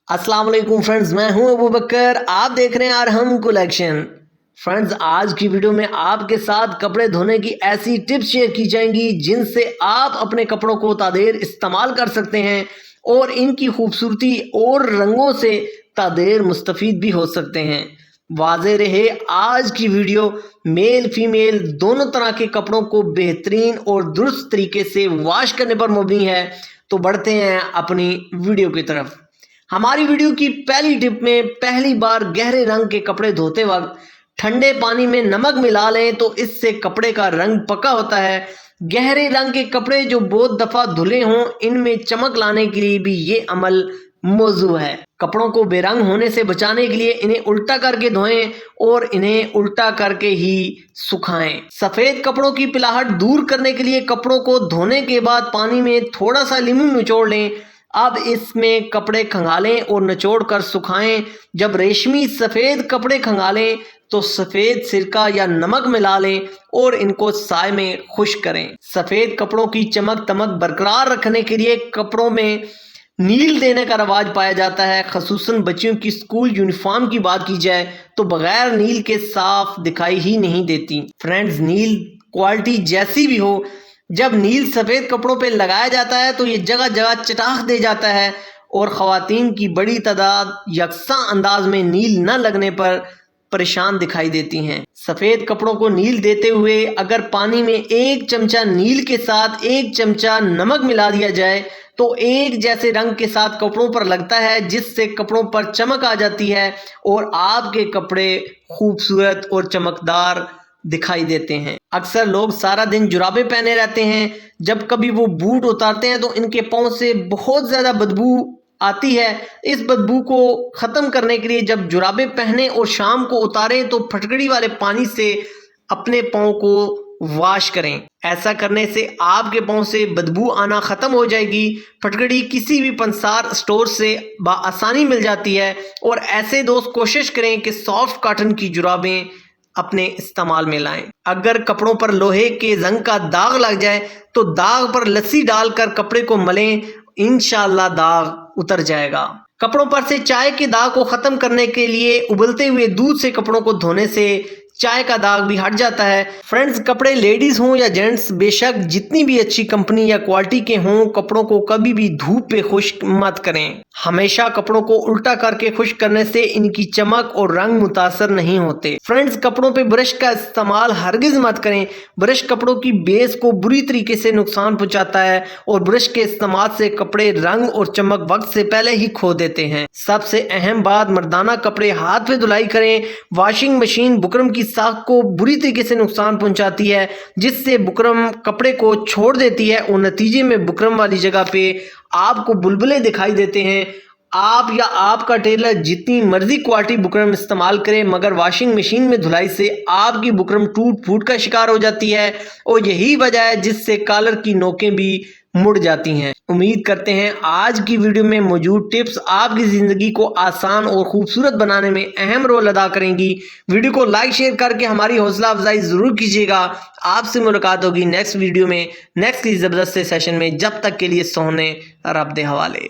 अस्सलाम वालेकुम फ्रेंड्स, मैं हूं अबू बकर। आप देख रहे हैं अरहम कलेक्शन। फ्रेंड्स, आज की वीडियो में आपके साथ कपड़े धोने की ऐसी टिप्स शेयर की जाएंगी जिनसे आप अपने कपड़ों को तादेर इस्तेमाल कर सकते हैं और इनकी खूबसूरती और रंगों से तादेर मुस्तफ़ीद भी हो सकते हैं। वाज़े रहे, आज की वीडियो मेल फीमेल दोनों तरह के कपड़ों को बेहतरीन और दुरुस्त तरीके से वॉश करने पर मबनी है। तो बढ़ते हैं अपनी वीडियो की तरफ। हमारी वीडियो की पहली टिप में पहली बार गहरे रंग के कपड़े धोते वक्त ठंडे पानी में नमक मिला लें तो इससे कपड़े का रंग पक्का होता है। गहरे रंग के कपड़े जो बहुत दफ़ा धुले हों, इनमें चमक लाने के लिए भी ये अमल मौजू है। कपड़ों को बेरंग होने से बचाने के लिए इन्हें उल्टा करके धोएं और इन्हें उल्टा करके ही सुखाएं। सफ़ेद कपड़ों की पिलाहट दूर करने के लिए कपड़ों को धोने के बाद पानी में थोड़ा सा नींबू निचोड़ लें। अब इसमें कपड़े खंगालें और निचोड़ कर सुखाएं। जब रेशमी सफ़ेद कपड़े खंगालें तो सफ़ेद सिरका या नमक मिला लें और इनको साए में खुश्क करें। सफ़ेद कपड़ों की चमक दमक बरकरार रखने के लिए कपड़ों में नील देने का रवाज पाया जाता है। ख़ुसूसन बच्चियों की स्कूल यूनिफॉर्म की बात की जाए तो बगैर नील के साफ दिखाई ही नहीं देती। फ्रेंड्स, नील क्वालिटी जैसी भी हो, जब नील सफ़ेद कपड़ों पे लगाया जाता है तो ये जगह जगह चटाख दे जाता है और ख़वातीन की बड़ी तादाद यकसा अंदाज में नील न लगने पर परेशान दिखाई देती हैं। सफ़ेद कपड़ों को नील देते हुए अगर पानी में 1 चमचा नील के साथ 1 चमचा नमक मिला दिया जाए तो एक जैसे रंग के साथ कपड़ों पर लगता है, जिससे कपड़ों पर चमक आ जाती है और आपके कपड़े खूबसूरत और चमकदार दिखाई देते हैं। अक्सर लोग सारा दिन जुराबें पहने रहते हैं, जब कभी वो बूट उतारते हैं तो इनके पाँव से बहुत ज़्यादा बदबू आती है। इस बदबू को ख़त्म करने के लिए जब जुराबें पहने और शाम को उतारें तो फटकड़ी वाले पानी से अपने पाँव को वॉश करें। ऐसा करने से आपके पाँव से बदबू आना ख़त्म हो जाएगी। फटकड़ी किसी भी पंसार स्टोर से आसानी मिल जाती है। और ऐसे दोस्त कोशिश करें कि सॉफ्ट कॉटन की जुराबें अपने इस्तेमाल में लाएं। अगर कपड़ों पर लोहे के जंग का दाग लग जाए तो दाग पर लस्सी डालकर कपड़े को मलें, इंशाअल्लाह दाग उतर जाएगा। कपड़ों पर से चाय के दाग को ख़त्म करने के लिए उबलते हुए दूध से कपड़ों को धोने से चाय का दाग भी हट जाता है। फ्रेंड्स, कपड़े लेडीज़ हों या जेंट्स, बेशक जितनी भी अच्छी कंपनी या क्वालिटी के हों, कपड़ों को कभी भी धूप पे खुश्क मत करें। हमेशा कपड़ों को उल्टा करके खुश्क करने से इनकी चमक और रंग मुतासर नहीं होते। फ्रेंड्स, कपड़ों पे ब्रश का इस्तेमाल हरगिज़ मत करें। ब्रश कपड़ों की बेस को बुरी तरीके से नुकसान पहुंचाता है और ब्रश के इस्तेमाल से कपड़े रंग और चमक वक्त से पहले ही खो देते हैं। सबसे अहम बात, मर्दाना कपड़े हाथ पे धुलाई करें। वॉशिंग मशीन बुकरम की साख को बुरी तरीके से नुकसान पहुंचाती है, जिससे बुकरम कपड़े को छोड़ देती है और नतीजे में बुकरम वाली जगह पे आपको बुलबुले दिखाई देते हैं। आप या आपका टेलर जितनी मर्जी क्वालिटी बुकरम इस्तेमाल करें, मगर वॉशिंग मशीन में धुलाई से आपकी बुकरम टूट फूट का शिकार हो जाती है और यही वजह है जिससे कॉलर की नोकें भी मुड़ जाती हैं। उम्मीद करते हैं आज की वीडियो में मौजूद टिप्स आपकी ज़िंदगी को आसान और खूबसूरत बनाने में अहम रोल अदा करेंगी। वीडियो को लाइक शेयर करके हमारी हौसला अफजाई ज़रूर कीजिएगा। आपसे मुलाकात होगी नेक्स्ट वीडियो में, नेक्स्ट की ज़बरदस्त सेशन में। जब तक के लिए सोने रब दे हवाले।